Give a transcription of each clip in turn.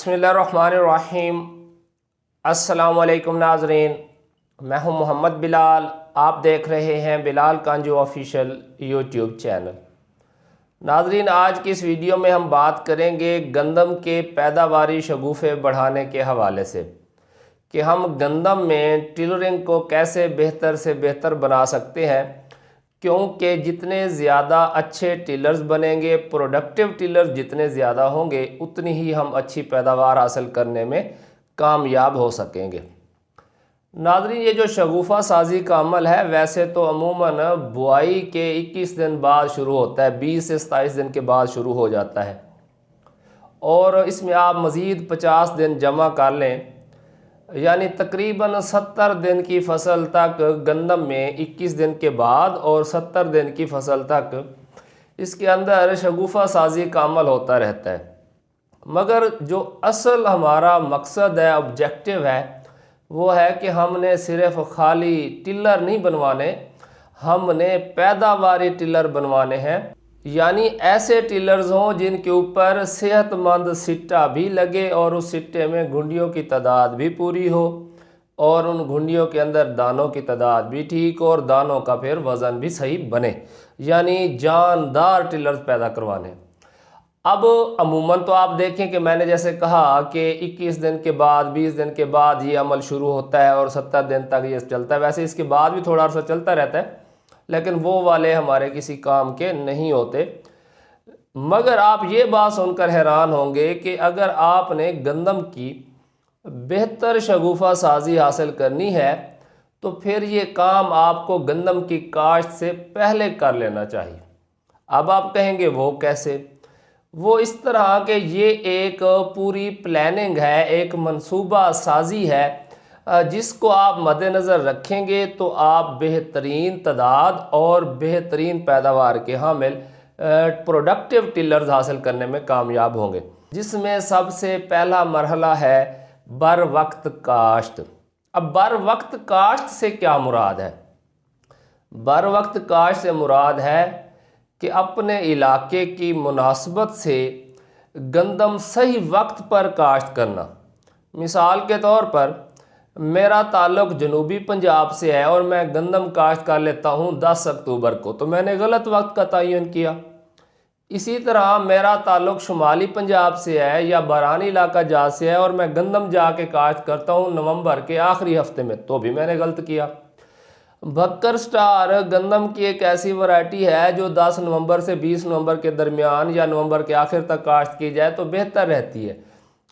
बिस्मिल्लाहिर्रहमानिर्रहीम। अस्सलामु अलैकुम नाज़रीन, मैं हूं मोहम्मद बिलाल। आप देख रहे हैं बिलाल कांजू ऑफिशियल यूट्यूब चैनल। नाज़रीन, आज की इस वीडियो में हम बात करेंगे गंदम के पैदावारी शगुफ़े बढ़ाने के हवाले से कि हम गंदम में टिलरिंग को कैसे बेहतर से बेहतर बना सकते हैं, क्योंकि जितने ज़्यादा अच्छे टिलर्स बनेंगे, प्रोडक्टिव टिलर्स जितने ज़्यादा होंगे, उतनी ही हम अच्छी पैदावार हासिल करने में कामयाब हो सकेंगे। नाज़रीन, ये जो शगुफ़ा साजी का अमल है, वैसे तो अमूमन बुआई के 21 दिन बाद शुरू होता है, 20 से 27 दिन के बाद शुरू हो जाता है, और इसमें आप मज़ीद 50 दिन जमा कर लें, यानी तकरीबन 70 दिन की फसल तक गंदम में 21 दिन के बाद और 70 दिन की फसल तक इसके अंदर शगुफ़ा साजी का अमल होता रहता है। मगर जो असल हमारा मकसद है, ऑब्जेक्टिव है, वो है कि हमने सिर्फ़ खाली टिलर नहीं बनवाने, हमने पैदावारी टिलर बनवाने हैं। यानी ऐसे टिलर्स हों जिनके ऊपर सेहतमंद सिट्टा भी लगे और उस सिट्टे में घुंडियों की तादाद भी पूरी हो और उन घुंडियों के अंदर दानों की तादाद भी ठीक हो और दानों का फिर वज़न भी सही बने, यानी जानदार टिलर्स पैदा करवाने। अब अमूमन तो आप देखें कि मैंने जैसे कहा कि 21 दिन के बाद, 20 दिन के बाद ये अमल शुरू होता है और 70 दिन तक ये चलता है। वैसे इसके बाद भी थोड़ा अर्सा चलता रहता है, लेकिन वो वाले हमारे किसी काम के नहीं होते। मगर आप ये बात सुनकर हैरान होंगे कि अगर आपने गंदम की बेहतर शगुफ़ा साजी हासिल करनी है तो फिर ये काम आपको गंदम की काश्त से पहले कर लेना चाहिए। अब आप कहेंगे वो कैसे? वो इस तरह के ये एक पूरी प्लानिंग है, एक मंसूबा साजी है, जिसको आप मद्देनज़र रखेंगे तो आप बेहतरीन तादाद और बेहतरीन पैदावार के हामिल प्रोडक्टिव टिलर्स हासिल करने में कामयाब होंगे। जिसमें सबसे पहला मरहला है बर वक्त काश्त। अब बर वक्त काश्त से क्या मुराद है? बर वक्त काश्त से मुराद है कि अपने इलाके की मुनासबत से गंदम सही वक्त पर काश्त करना। मिसाल के तौर पर मेरा ताल्लुक़ जनूबी पंजाब से है और मैं गंदम काश्त कर लेता हूँ 10 अक्टूबर को, तो मैंने गलत वक्त का तयन किया। इसी तरह मेरा ताल्लुक़ शुमाली पंजाब से है या बारानी इलाका जहाँ से है और मैं गंदम जाके काश्त करता हूँ नवंबर के आखिरी हफ्ते में, तो भी मैंने गलत किया। भक्कर स्टार गंदम की एक ऐसी वैरायटी है जो 10 नवंबर से 20 नवंबर के दरमियान या नवंबर के आखिर तक काश्त की जाए तो बेहतर रहती है।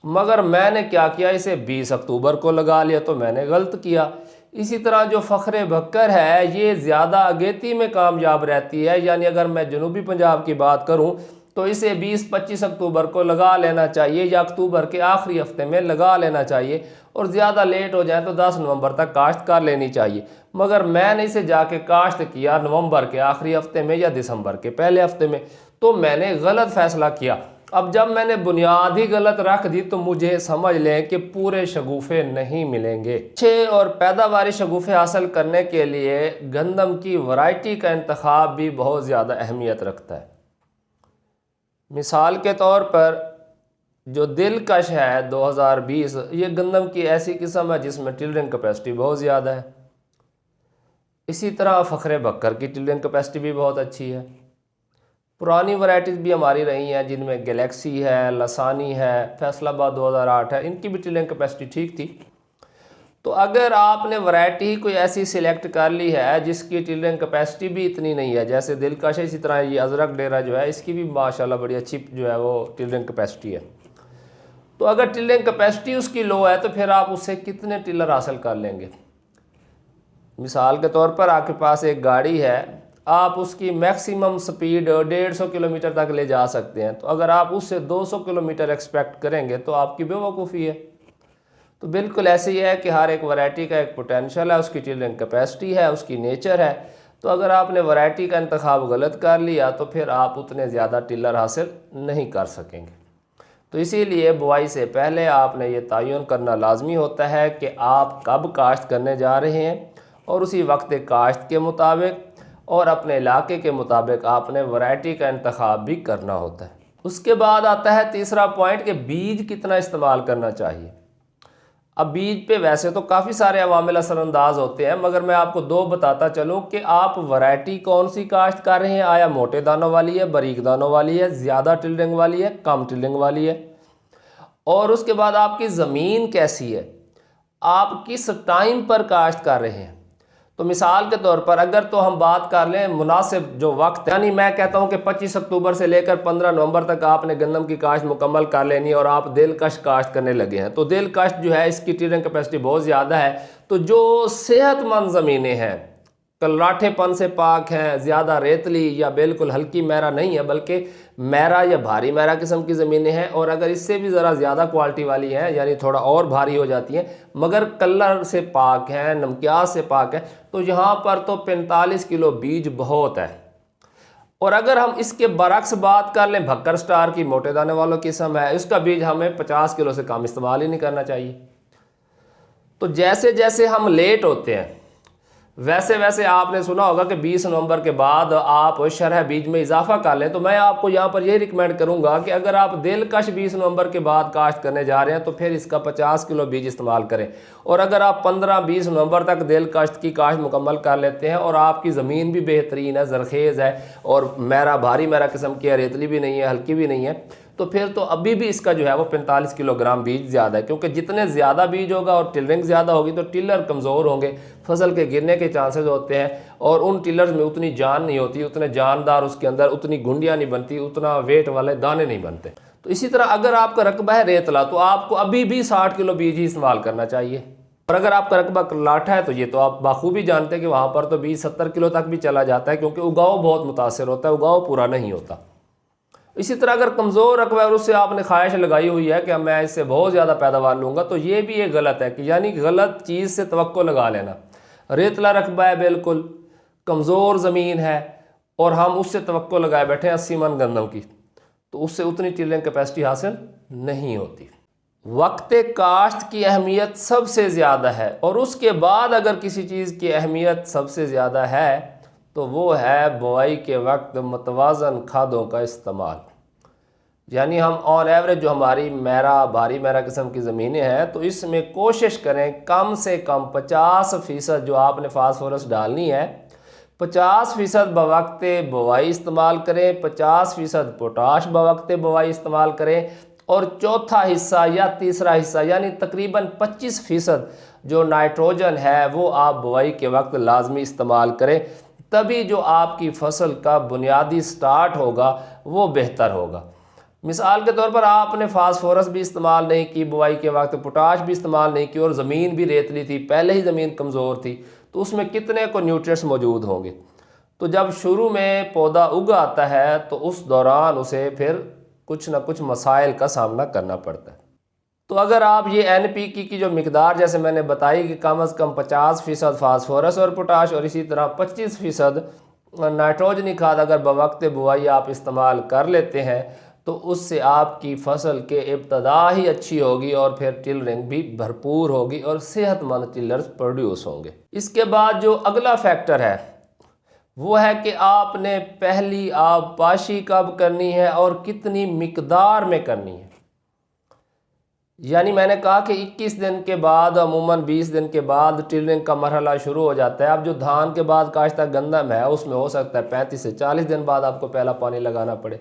मगर मैंने क्या किया, इसे 20 अक्टूबर को लगा लिया, तो मैंने गलत किया। इसी तरह जो फ़ख्रे भक्कर है, ये ज़्यादा अगेती में कामयाब रहती है, यानी अगर मैं जनूबी पंजाब की बात करूं तो इसे 20-25 अक्टूबर को लगा लेना चाहिए या अक्टूबर के आखिरी हफ्ते में लगा लेना चाहिए, और ज़्यादा लेट हो जाए तो 10 नवंबर तक काश्त कर लेनी चाहिए। मगर मैंने इसे जाके काश्त किया नवंबर के आखिरी हफ्ते में या दिसंबर के पहले हफ्ते में, तो मैंने गलत फ़ैसला किया। अब जब मैंने बुनियाद ही गलत रख दी तो मुझे समझ लें कि पूरे शगुफ़े नहीं मिलेंगे। अच्छे और पैदावारी शगुफ़े हासिल करने के लिए गंदम की वैरायटी का इंतखाब भी बहुत ज़्यादा अहमियत रखता है। मिसाल के तौर पर जो दिलकश है 2020, ये गंदम की ऐसी किस्म है जिसमें टिलरिंग कैपेसिटी बहुत ज़्यादा है। इसी तरह फ़ख्रे बकर की टिलरिंग कैपेसिटी भी बहुत अच्छी है। पुरानी वैराइटीज़ भी हमारी रही हैं जिनमें गैलेक्सी है, लसानी है, फैसलाबाद 2008 है, इनकी भी टिलरिंग कैपेसिटी ठीक थी। तो अगर आपने वैरायटी ही कोई ऐसी सिलेक्ट कर ली है जिसकी टिलरिंग कैपेसिटी भी इतनी नहीं है, जैसे दिलकश है, इसी तरह ये अजरक डेरा जो है, इसकी भी माशाल्लाह बड़ी अच्छी जो है वो टिलरिंग कैपेसिटी है। तो अगर टिलरिंग कैपेसिटी उसकी लो है तो फिर आप उससे कितने टिलर हासिल कर लेंगे? मिसाल के तौर पर आपके पास एक गाड़ी है, आप उसकी मैक्सिमम स्पीड 150 किलोमीटर तक ले जा सकते हैं, तो अगर आप उससे 200 किलोमीटर एक्सपेक्ट करेंगे तो आपकी बेवकूफ़ी है। तो बिल्कुल ऐसे ही है कि हर एक वैरायटी का एक पोटेंशियल है, उसकी टिलरिंग कैपेसिटी है, उसकी नेचर है। तो अगर आपने वैरायटी का इंतखाब गलत कर लिया तो फिर आप उतने ज़्यादा टिलर हासिल नहीं कर सकेंगे। तो इसीलिए बुआई से पहले आपने ये तयन करना लाजमी होता है कि आप कब काश्त करने जा रहे हैं, और उसी वक्त काश्त के मुताबिक और अपने इलाके के मुताबिक आपने वैरायटी का इंतखाब भी करना होता है। उसके बाद आता है तीसरा पॉइंट कि बीज कितना इस्तेमाल करना चाहिए। अब बीज पे वैसे तो काफ़ी सारे अवामिल असरअंदाज होते हैं, मगर मैं आपको दो बताता चलूँ कि आप वैरायटी कौन सी काश्त कर रहे हैं। आया मोटे दानों वाली है, बारीक दानों वाली है, ज़्यादा टिल्डिंग वाली है, कम टिल्डिंग वाली है। और उसके बाद आपकी ज़मीन कैसी है, आप किस टाइम पर काश्त कर रहे हैं। तो मिसाल के तौर पर अगर तो हम बात कर लें मुनासिब जो वक्त, यानी मैं कहता हूं कि 25 अक्टूबर से लेकर 15 नवंबर तक आपने गंदम की काश्त मुकम्मल कर लेनी है और आप दिलकश काश्त करने लगे हैं, तो दिलकश जो है इसकी टिल्डिंग कैपेसिटी बहुत ज़्यादा है। तो जो सेहतमंद ज़मीनें हैं, कलराठेपन से पाक हैं, ज़्यादा रेतली या बिल्कुल हल्की मैरा नहीं है बल्कि मैरा या भारी मैरा किस्म की ज़मीनें हैं, और अगर इससे भी ज़रा ज़्यादा क्वालिटी वाली हैं यानी थोड़ा और भारी हो जाती हैं मगर कलर से पाक हैं, नमकियात से पाक है, तो यहाँ पर तो 45 किलो बीज बहुत है। और अगर हम इसके बरक्स बात कर लें, भक्कर स्टार की मोटे दाने वालों किस्म है, इसका बीज हमें 50 किलो से कम इस्तेमाल ही नहीं करना चाहिए। तो जैसे जैसे हम लेट होते हैं वैसे वैसे आपने सुना होगा कि 20 नवंबर के बाद आप शरह बीज में इजाफा कर लें। तो मैं आपको यहाँ पर यही रिकमेंड करूँगा कि अगर आप दिलकश 20 नवंबर के बाद काश्त करने जा रहे हैं तो फिर इसका 50 किलो बीज इस्तेमाल करें। और अगर आप 15-20 नवंबर तक दिलकश की काश्त मुकम्मल कर लेते हैं और आपकी ज़मीन भी बेहतरीन है, ज़रखेज़ है और मैरा भारी मैरा किस्म की है, रेतली भी नहीं है, हल्की भी नहीं है, तो फिर तो अभी भी इसका जो है वो 45 किलोग्राम बीज ज़्यादा है। क्योंकि जितने ज़्यादा बीज होगा और टिलरिंग ज़्यादा होगी तो टिलर कमज़ोर होंगे, फसल के गिरने के चांसेस होते हैं और उन टिलर्स में उतनी जान नहीं होती, उतने जानदार उसके अंदर उतनी गुंडियाँ नहीं बनती, उतना वेट वाले दाने नहीं बनते। तो इसी तरह अगर आपका रकबा है रेतला तो आपको अभी भी 60 किलो बीज ही इस्तेमाल करना चाहिए। और अगर आपका रकबा लाठा है तो ये तो आप बाखूबी जानते हैं कि वहाँ पर तो बीज 70 किलो तक भी चला जाता है, क्योंकि उगाव बहुत मुतासर होता है, उगाव पूरा नहीं होता। इसी तरह अगर कमज़ोर रकबा है और उससे आपने ख्वाहिश लगाई हुई है कि मैं इससे बहुत ज़्यादा पैदावार लूँगा, तो ये भी एक गलत है कि यानी गलत चीज़ से तवक्को लगा लेना। रेतला रकबा है, बिल्कुल कमज़ोर ज़मीन है और हम उससे तवक्को लगाए बैठे हैं 80 मन गंदम की, तो उससे उतनी टिल्डिंग कैपेसिटी हासिल नहीं होती। वक्त काश्त की अहमियत सबसे ज़्यादा है और उसके बाद अगर किसी चीज़ की अहमियत सबसे ज़्यादा है तो वो है बुआई के वक्त मुतवाज़न खादों का इस्तेमाल। यानी हम ऑन एवरेज जो हमारी मैरा भारी मैरा किस्म की ज़मीनें हैं तो इसमें कोशिश करें कम से कम 50% जो आपने फास्फोरस डालनी है 50% बवक्त बुआई इस्तेमाल करें, 50% पोटाश बवक्त बुआई इस्तेमाल करें और चौथा हिस्सा या तीसरा हिस्सा यानी तकरीबन 25% जो नाइट्रोजन है वो आप बुआई के वक्त लाजमी इस्तेमाल करें। तभी जो आपकी फसल का बुनियादी स्टार्ट होगा वो बेहतर होगा। मिसाल के तौर पर आपने फास्फोरस भी इस्तेमाल नहीं की बुआई के वक्त, पोटाश भी इस्तेमाल नहीं की और ज़मीन भी रेतली थी, पहले ही ज़मीन कमज़ोर थी, तो उसमें कितने को न्यूट्रिएंट्स मौजूद होंगे। तो जब शुरू में पौधा उग आता है तो उस दौरान उसे फिर कुछ ना कुछ मसाइल का सामना करना पड़ता है। तो अगर आप ये NPK की जो मिकदार जैसे मैंने बताई कि कम अज़ कम 50% फास्फोरस और पोटाश और इसी तरह 25% नाइट्रोजनी खाद अगर बवक्त बुआई आप इस्तेमाल कर लेते हैं तो उससे आपकी फसल के इब्तदा ही अच्छी होगी और फिर टिलरिंग भी भरपूर होगी और सेहतमंद टिलर्स प्रोड्यूस होंगे। इसके बाद जो अगला फैक्टर है वो है कि आपने पहली आबपाशी कब करनी है और कितनी मिकदार में करनी है। यानी मैंने कहा कि 21 दिन के बाद अमूमन 20 दिन के बाद टिलरिंग का मरहला शुरू हो जाता है। अब जो धान के बाद काश्ता गंदम है उसमें हो सकता है 35 से 40 दिन बाद आपको पहला पानी लगाना पड़े,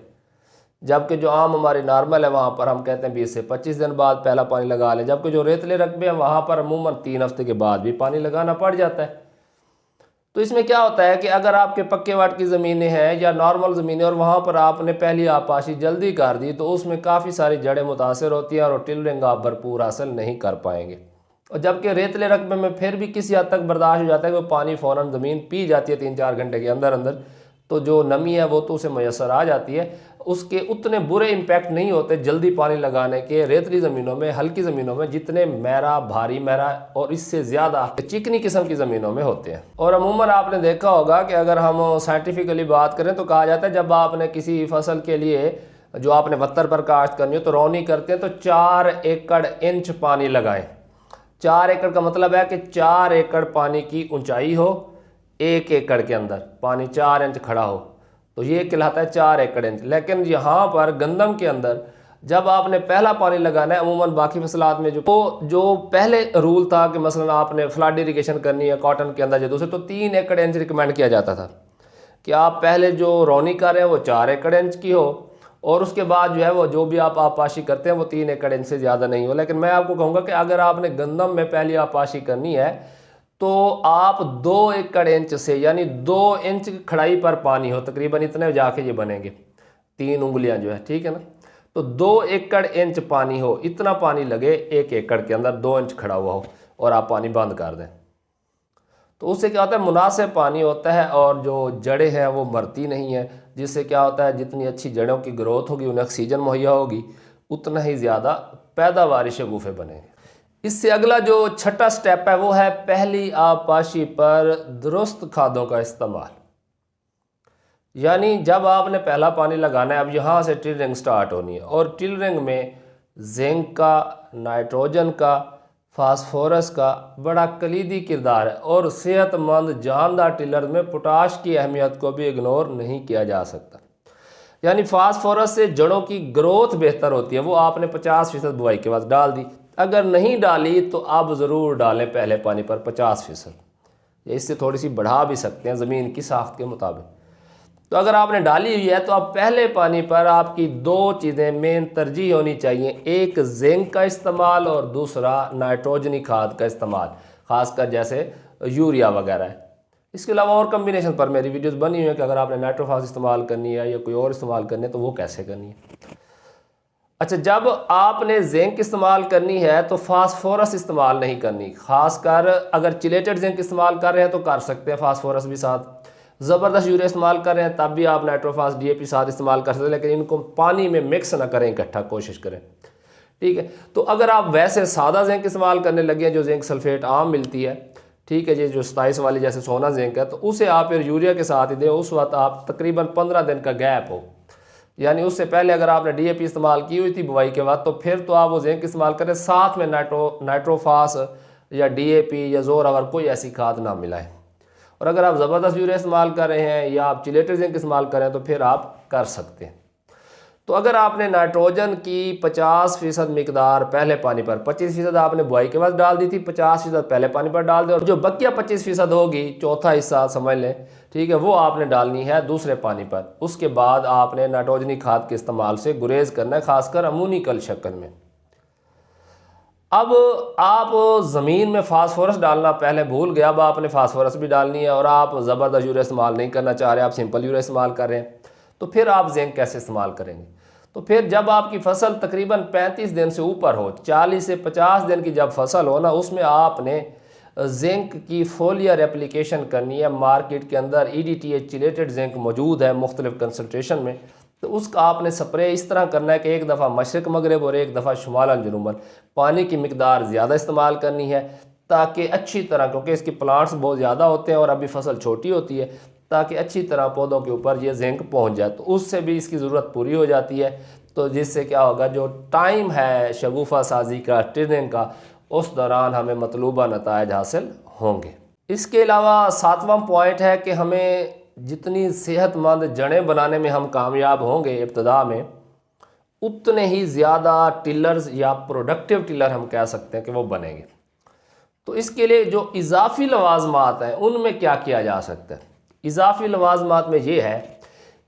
जबकि जो आम हमारी नॉर्मल है वहाँ पर हम कहते हैं 20 से 25 दिन बाद पहला पानी लगा लें, जबकि जो रेतले रकबे हैं वहाँ पर अमूमन 3 हफ्ते के बाद भी पानी लगाना पड़ जाता है। तो इसमें क्या होता है कि अगर आपके पक्के वाट की ज़मीनें हैं या नॉर्मल ज़मीनें और वहाँ पर आपने पहली आबपाशी जल्दी कर दी तो उसमें काफ़ी सारी जड़ें मुतासर होती हैं और टिलरिंग आप भरपूर हासिल नहीं कर पाएंगे। और जबकि रेतले रकबे में फिर भी किसी हद तक बर्दाश्त हो जाता है कि वो पानी फ़ौरन ज़मीन पी जाती है 3-4 घंटे के अंदर अंदर, तो जो नमी है वो तो उसे मैसर आ जाती है, उसके उतने बुरे इम्पैक्ट नहीं होते जल्दी पानी लगाने के रेतली ज़मीनों में, हल्की ज़मीनों में, जितने मैरा भारी मैरा और इससे ज़्यादा चिकनी किस्म की ज़मीनों में होते हैं। और अमूमन आपने देखा होगा कि अगर हम साइंटिफिकली बात करें तो कहा जाता है जब आपने किसी फसल के लिए जो आपने बत्तर पर काश्त करनी हो तो रौनी करते हैं तो 4 एकड़ इंच पानी लगाएं। 4 एकड़ का मतलब है कि 4 एकड़ पानी की ऊंचाई हो, 1 एकड़ के अंदर पानी 4 इंच खड़ा हो, तो ये कहलाता है 4 एकड़ इंच। लेकिन यहाँ पर गंदम के अंदर जब आपने पहला पानी लगाना है, अमूमन बाकी फसलात में जो पहले रूल था कि मसलन आपने फ्लड इरिगेशन करनी है कॉटन के अंदर, जो दूसरे, तो 3 एकड़ इंच रिकमेंड किया जाता था कि आप पहले जो रौनी कर रहे हैं वो 4 एकड़ इंच की हो, और उसके बाद जो है वो जो भी आप आपाशी करते हैं वो 3 एकड़ इंच से ज़्यादा नहीं हो। लेकिन मैं आपको कहूँगा कि अगर आपने गंदम में पहली आपाशी करनी है तो आप 2 एकड़ इंच से, यानी 2 इंच खड़ाई पर पानी हो, तकरीबन इतने जाके ये बनेंगे 3 उंगलियां जो है, ठीक है ना। तो 2 एकड़ इंच पानी हो, इतना पानी लगे 1 एकड़ के अंदर 2 इंच खड़ा हुआ हो, और आप पानी बंद कर दें, तो उससे क्या होता है, मुनासिब पानी होता है और जो जड़ें हैं वो मरती नहीं है, जिससे क्या होता है जितनी अच्छी जड़ों की ग्रोथ होगी, उन्हें ऑक्सीजन मुहैया होगी, उतना ही ज़्यादा पैदावार शगुफ़े बनेंगे। इससे अगला जो छठा स्टेप है वो है पहली आपाशी पर दुरुस्त खादों का इस्तेमाल। यानी जब आपने पहला पानी लगाना है, अब यहाँ से टिलरिंग स्टार्ट होनी है, और टिलरिंग में जिंक का, नाइट्रोजन का, फास्फोरस का बड़ा कलीदी किरदार है, और सेहतमंद जानदार टिलर में पोटाश की अहमियत को भी इग्नोर नहीं किया जा सकता। यानी फास्फोरस से जड़ों की ग्रोथ बेहतर होती है, वो आपने 50% बुआई के बाद डाल दी। अगर नहीं डाली तो आप ज़रूर डालें पहले पानी पर 50%, या इससे थोड़ी सी बढ़ा भी सकते हैं ज़मीन की साख्त के मुताबिक। तो अगर आपने डाली हुई है तो आप पहले पानी पर आपकी 2 चीज़ें मेन तरजीह होनी चाहिए, एक जिंक का इस्तेमाल और दूसरा नाइट्रोजनी खाद का इस्तेमाल, ख़ासकर जैसे यूरिया वगैरह है। इसके अलावा और कम्बिनेशन पर मेरी वीडियोस बनी हुई है कि अगर आपने नाइट्रोफास इस्तेमाल करनी है या कोई और इस्तेमाल करनी है तो वो कैसे करनी है। अच्छा, जब आपने जिंक इस्तेमाल करनी है तो फास्फोरस इस्तेमाल नहीं करनी, खासकर अगर चिलेटेड जिंक इस्तेमाल कर रहे हैं तो कर सकते हैं फास्फोरस भी साथ, ज़बरदस्त यूरिया इस्तेमाल कर रहे हैं तब भी आप नाइट्रोफास DAP साथ इस्तेमाल कर सकते हैं, लेकिन इनको पानी में मिक्स ना करें, इकट्ठा कोशिश करें, ठीक है। तो अगर आप वैसे सादा जिंक इस्तेमाल करने लगे हैं, जो जिंक सल्फेट आम मिलती है, ठीक है जी, जो 27 वाली जैसे सोना जिंक है, तो उसे आप फिर यूरिया के साथ ही दें। उस वक्त आप तकरीबन 15 दिन का गैप हो, यानी उससे पहले अगर आपने DAP इस्तेमाल की हुई थी बुआई के बाद, तो फिर तो आप वो जिंक इस्तेमाल करें, साथ में नाइट्रोफास या DAP या जोरावर कोई ऐसी खाद ना मिलाएं। और अगर आप ज़बरदस्त यूरिया इस्तेमाल कर रहे हैं या आप चिलेटेड जिंक इस्तेमाल कर रहे हैं तो फिर आप कर सकते हैं। तो अगर आपने नाइट्रोजन की 50% मिकदार पहले पानी पर, 25% आपने बुआई के बाद डाल दी थी, 50% पहले पानी पर डाल दें, और जो बकिया 25% होगी, चौथा हिस्सा समझ लें, ठीक है, वो आपने डालनी है दूसरे पानी पर। उसके बाद आपने नाइट्रोजनी खाद के इस्तेमाल से गुरेज करना है, खासकर अमोनिकल शक्ल में। अब आप ज़मीन में फास्फोरस डालना पहले भूल गए, अब आपने फास्फोरस भी डालनी है, और आप ज़बरदस्त यूरिया इस्तेमाल नहीं करना चाह रहे, आप सिंपल यूरिया इस्तेमाल कर रहे हैं, तो फिर आप जिंक कैसे इस्तेमाल करेंगे। तो फिर जब आपकी फसल तकरीबन 35 दिन से ऊपर हो, 40 से 50 दिन की जब फसल हो ना, उसमें आपने जिंक की फोलियर एप्लीकेशन करनी है। मार्केट के अंदर EDTA चिलेटेड जिंक मौजूद है मुख्तलिफ कंसनट्रेशन में, तो उसका आपने स्प्रे इस तरह करना है कि एक दफ़ा मशरक़ मगरब और एक दफ़ा शुमालन जनूबन, पानी की मिकदार ज़्यादा इस्तेमाल करनी है, ताकि अच्छी तरह, क्योंकि इसके प्लांट्स बहुत ज़्यादा होते हैं और अभी फसल छोटी होती है, ताकि अच्छी तरह पौधों के ऊपर ये जिंक पहुंच जाए, तो उससे भी इसकी ज़रूरत पूरी हो जाती है। तो जिससे क्या होगा, जो टाइम है शगुफ़ा साजी का, ट्रेनिंग का, उस दौरान हमें मतलूबा नताइज हासिल होंगे। इसके अलावा 7वां पॉइंट है कि हमें जितनी सेहतमंद जड़ें बनाने में हम कामयाब होंगे इब्तदा में, उतने ही ज़्यादा टिलर्स या प्रोडक्टिव टिलर हम कह सकते हैं कि वो बनेंगे। तो इसके लिए जो इजाफी लवाजमात हैं उनमें क्या किया जा सकता है। इजाफी लवाजमात में ये है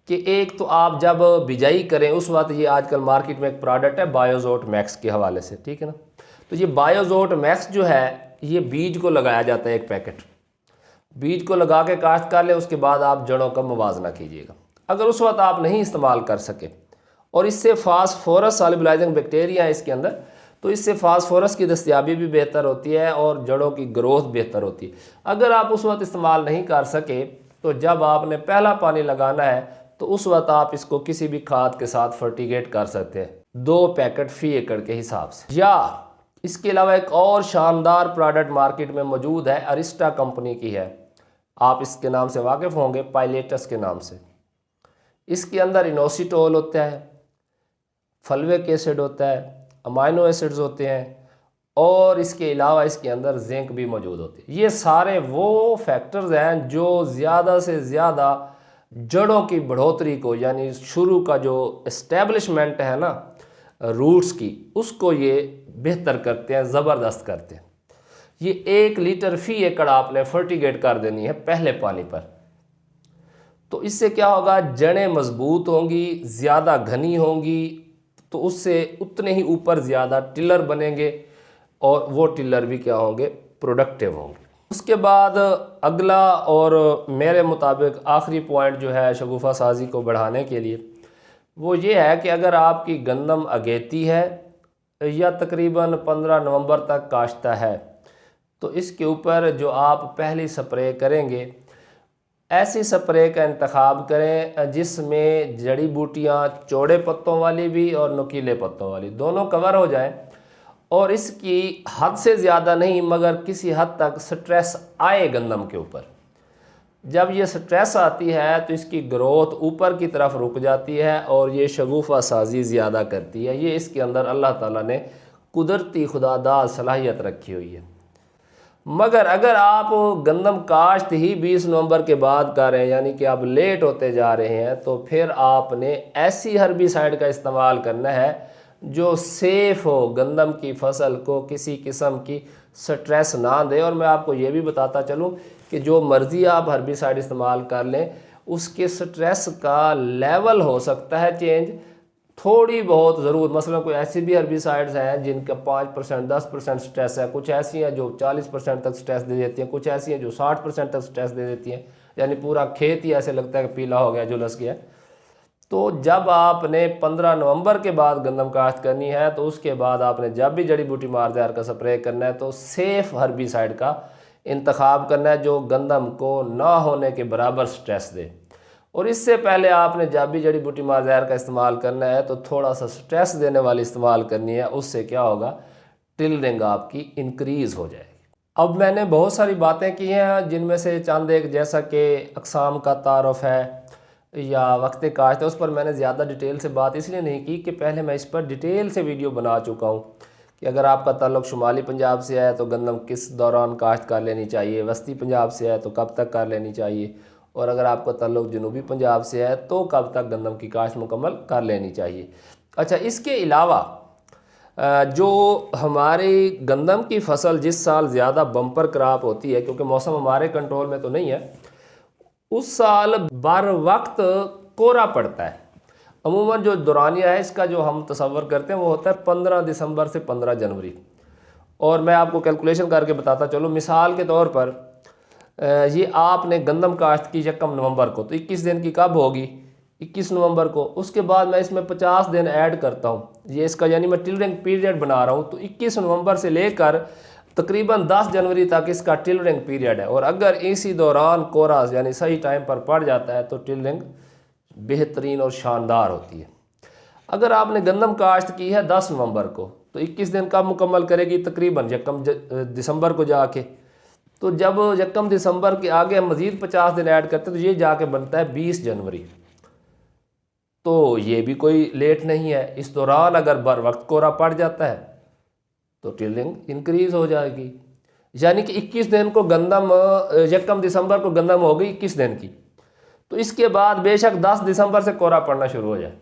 कि एक तो आप जब बिजाई करें उस वक्त, ये आजकल मार्केट में एक प्रोडक्ट है बायोजोट मैक्स के हवाले से, ठीक है ना। तो ये बायोजोट मैक्स जो है, ये बीज को लगाया जाता है, एक पैकेट बीज को लगा के काश्त कर ले, उसके बाद आप जड़ों का मुवाजना कीजिएगा। अगर उस वक्त आप नहीं इस्तेमाल कर सके, और इससे फास्फोरस सॉल्युबलाइजिंग बैक्टीरिया है इसके अंदर, तो इससे फास्फोरस की दस्तयाबी भी बेहतर होती है और जड़ों की ग्रोथ बेहतर होती है। अगर आप उस वक्त इस्तेमाल नहीं कर सके, तो जब आपने पहला पानी लगाना है तो उस वक्त आप इसको किसी भी खाद के साथ फर्टिगेट कर सकते हैं, 2 पैकेट फी एकड़ के हिसाब से। या इसके अलावा एक और शानदार प्रोडक्ट मार्केट में मौजूद है, अरिस्टा कंपनी की है, आप इसके नाम से वाकिफ़ होंगे, पायलेटस के नाम से। इसके अंदर इनोसिटोल होता है, फल्विक एसिड होता है, अमाइनो एसिड्स होते हैं, और इसके अलावा इसके अंदर जिंक भी मौजूद होती है। ये सारे वो फैक्टर्स हैं जो ज़्यादा से ज़्यादा जड़ों की बढ़ोतरी को, यानी शुरू का जो इस्टेब्लिशमेंट है ना रूट्स की, उसको ये बेहतर करते हैं, ज़बरदस्त करते हैं। ये 1 लीटर फ़ी एकड़ आपने फर्टिगेट कर देनी है पहले पानी पर। तो इससे क्या होगा, जड़ें मजबूत होंगी, ज़्यादा घनी होंगी, तो उससे उतने ही ऊपर ज़्यादा टिलर बनेंगे और वो टिलर भी क्या होंगे, प्रोडक्टिव होंगे। उसके बाद अगला और मेरे मुताबिक आखिरी पॉइंट जो है शगुफ़ा साजी को बढ़ाने के लिए, वो ये है कि अगर आपकी गंदम अगेती है या तकरीबन 15 नवंबर तक काश्ता है, तो इसके ऊपर जो आप पहली स्प्रे करेंगे, ऐसी स्प्रे का इंतखाब करें जिसमें जड़ी बूटियाँ चौड़े पत्तों वाली भी और नुकीले पत्तों वाली दोनों कवर हो जाएं, और इसकी हद से ज़्यादा नहीं मगर किसी हद तक स्ट्रेस आए गंदम के ऊपर। जब ये स्ट्रेस आती है तो इसकी ग्रोथ ऊपर की तरफ रुक जाती है और ये शगुफ़ा साजी ज़्यादा करती है। ये इसके अंदर अल्लाह ताला ने कुदरती खुदादाद सलाहियत रखी हुई है। मगर अगर आप गंदम काश्त ही 20 नवंबर के बाद कर रहे हैं, यानी कि आप लेट होते जा रहे हैं, तो फिर आपने ऐसी हर्बिसाइड का इस्तेमाल करना है जो सेफ़ हो, गंदम की फसल को किसी किस्म की स्ट्रेस ना दे। और मैं आपको ये भी बताता चलूँ कि जो मर्ज़ी आप हर्बिसाइड इस्तेमाल कर लें, उसके स्ट्रेस का लेवल हो सकता है चेंज थोड़ी बहुत ज़रूर। मसलन कोई ऐसी भी हर्बिसाइड्स हैं जिनका 5% 10% स्ट्रेस है, कुछ ऐसी हैं जो 40% तक स्ट्रेस दे देती हैं, कुछ ऐसी हैं जो 60% तक स्ट्रेस दे देती हैं, यानी पूरा खेत ही ऐसे लगता है कि पीला हो गया, झुलस गया। तो जब आपने 15 नवंबर के बाद गंदम काश्त करनी है, तो उसके बाद आपने जब भी जड़ी बूटी मारदार का स्प्रे करना है तो सेफ़ हर्बिसाइड का इंतखाब करना है जो गंदम को ना होने के बराबर स्ट्रेस दे। और इससे पहले आपने जब भी जड़ी बूटी मारदार का इस्तेमाल करना है तो थोड़ा सा स्ट्रेस देने वाली इस्तेमाल करनी है, उससे क्या होगा, टिलरिंग आपकी इंक्रीज़ हो जाएगी। अब मैंने बहुत सारी बातें की हैं, जिनमें से चंद एक जैसा कि अक़साम का तारुफ है या वक्त काश्त है, उस पर मैंने ज़्यादा डिटेल से बात इसलिए नहीं की कि पहले मैं इस पर डिटेल से वीडियो बना चुका हूँ कि अगर आपका ताल्लुक़ शुमाली पंजाब से है तो गंदम किस दौरान काश्त कर लेनी चाहिए, वस्ती पंजाब से है तो कब तक कर लेनी चाहिए, और अगर आपका ताल्लुक़ जनूबी पंजाब से है तो कब तक गंदम की काश्त मुकम्मल कर लेनी चाहिए। अच्छा, इसके अलावा जो हमारी गंदम की फसल जिस साल ज़्यादा बम्पर क्रॉप होती है, क्योंकि मौसम हमारे कंट्रोल में तो नहीं है, उस साल बर वक्त कोहरा पड़ता है। अमूमन जो दौरानिया है इसका जो हम तसव्वुर करते हैं वो होता है 15 दिसंबर से 15 जनवरी। और मैं आपको कैलकुलेशन करके बताता चलूँ, मिसाल के तौर पर ये आपने गंदम काश्त की 1 नवंबर को, तो 21 दिन की कब होगी, 21 नवंबर को। उसके बाद मैं इसमें 50 दिन ऐड करता हूँ, ये इसका यानी मैं टिलरिंग पीरियड बना रहा हूँ। तो 21 नवंबर से लेकर तकरीबन 10 जनवरी तक इसका टिलरिंग पीरियड है। और अगर इसी दौरान कोहरा यानी सही टाइम पर पड़ जाता है तो टिलरिंग बेहतरीन और शानदार होती है। अगर आपने गंदम काश्त की है 10 नवंबर को, तो 21 दिन कब मुकम्मल करेगी, तकरीबन 1 दिसंबर को जाके। तो जब 1 दिसंबर के आगे हम मज़ीद 50 दिन ऐड करते हैं तो ये जाके बनता है 20 जनवरी। तो ये भी कोई लेट नहीं है। इस दौरान अगर बर वक्त कोहरा पड़ जाता है तो टिलरिंग इंक्रीज़ हो जाएगी, यानी कि 21 दिन को गंदम, 1 दिसंबर को गंदम हो गई 21 दिन की, तो इसके बाद बेशक 10 दिसंबर से कोहरा पड़ना शुरू हो जाए,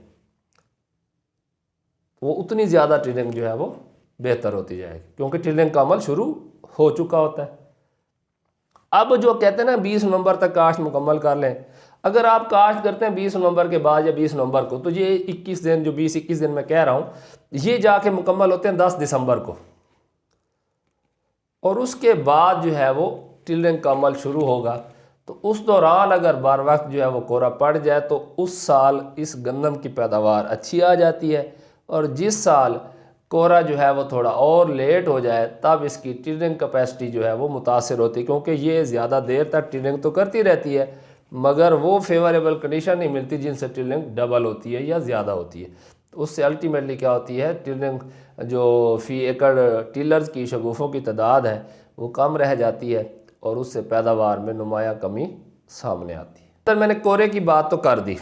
वो उतनी ज़्यादा टिलरिंग जो है वो बेहतर होती जाएगी, क्योंकि टिलरिंग का अमल शुरू हो चुका होता है। अब जो कहते हैं ना 20 नवंबर तक काश्त मुकम्मल कर लें, अगर आप काश्त करते हैं 20 नवंबर के बाद या 20 नवंबर को, तो ये 21 दिन जो 20-21 दिन मैं कह रहा हूँ, ये जाके मुकम्मल होते हैं 10 दिसंबर को। और उसके बाद जो है वो टिलरिंग का अमल शुरू होगा। तो उस दौरान अगर बार वक्त जो है वो कोहरा पड़ जाए तो उस साल इस गंदम की पैदावार अच्छी आ जाती है। और जिस साल कोहरा जो है वो थोड़ा और लेट हो जाए तब इसकी टिलरिंग कैपेसिटी जो है वो मुतासिर होती है, क्योंकि ये ज़्यादा देर तक टिलरिंग तो करती रहती है मगर वो फेवरेबल कंडीशन नहीं मिलती जिनसे टिलरिंग डबल होती है या ज़्यादा होती है। तो उससे अल्टीमेटली क्या होती है, टिलरिंग जो फ़ी एकड़ टिलर्स की शगुफ़ों की तादाद है वो कम रह जाती है और उससे पैदावार में नुमायाँ कमी सामने आती है। तो मैंने कोहरे की बात तो कर दी,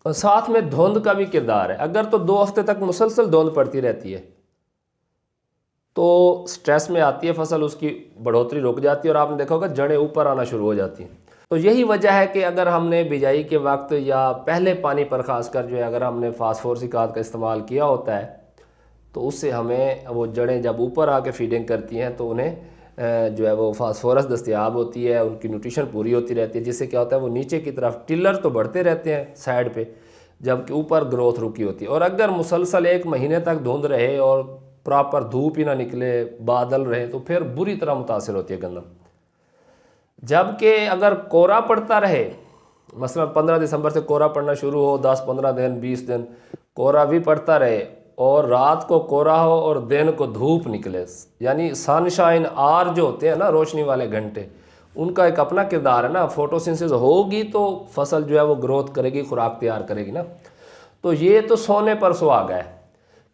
और साथ में धुंध का भी किरदार है। अगर तो 2 हफ्ते तक मुसलसल धुंध पड़ती रहती है तो स्ट्रेस में आती है फसल, उसकी बढ़ोतरी रुक जाती है और आपने देखा होगा जड़ें ऊपर आना शुरू हो जाती हैं। तो यही वजह है कि अगर हमने बिजाई के वक्त या पहले पानी पर ख़ासकर जो है अगर हमने फास्फोरस खाद का इस्तेमाल किया होता है तो उससे हमें वो जड़ें जब ऊपर आके फीडिंग करती हैं तो उन्हें जो है वो फास्फोरस दस्तयाब होती है, उनकी न्यूट्रिशन पूरी होती रहती है, जिससे क्या होता है वो नीचे की तरफ टिलर तो बढ़ते रहते हैं साइड पे, जबकि ऊपर ग्रोथ रुकी होती है। और अगर मुसलसल 1 महीने तक धुंध रहे और प्रॉपर धूप ही ना निकले, बादल रहे, तो फिर बुरी तरह मुतासिर होती है गंदम। जबकि अगर कोहरा पड़ता रहे, मसलन 15 दिसंबर से कोहरा पड़ना शुरू हो, 10-15 दिन 20 दिन कोहरा भी पड़ता रहे और रात को कोहरा हो और दिन को धूप निकले, यानी सनशाइन आर जो होते हैं ना रोशनी वाले घंटे, उनका एक अपना किरदार है ना। फोटोसिंथेसिस होगी तो फसल जो है वो ग्रोथ करेगी, खुराक तैयार करेगी ना। तो ये तो सोने पर सुहागा है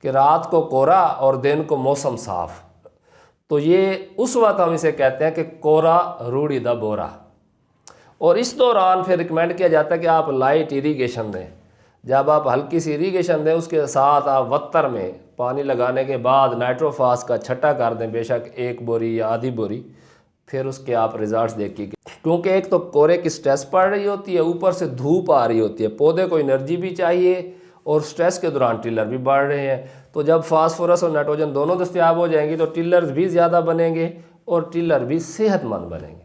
कि रात को कोहरा और दिन को मौसम साफ। तो ये उस वक्त हम इसे कहते हैं कि कोहरा रूढ़ी दा बोरा। और इस दौरान फिर रिकमेंड किया जाता है कि आप लाइट इरीगेशन दें। जब आप हल्की सी इरीगेशन दें उसके साथ आप वत्तर में पानी लगाने के बाद नाइट्रोफास का छट्टा कर दें, बेशक 1 बोरी या आधी बोरी, फिर उसके आप रिजल्ट्स देखिए। क्योंकि एक तो कोहरे की स्ट्रेस पड़ रही होती है, ऊपर से धूप आ रही होती है, पौधे को एनर्जी भी चाहिए और स्ट्रेस के दौरान टिलर भी बढ़ रहे हैं। तो जब फास्फोरस और नाइट्रोजन दोनों दस्तयाब हो जाएंगी तो टिलर्स भी ज़्यादा बनेंगे और टिलर भी सेहतमंद बनेंगे।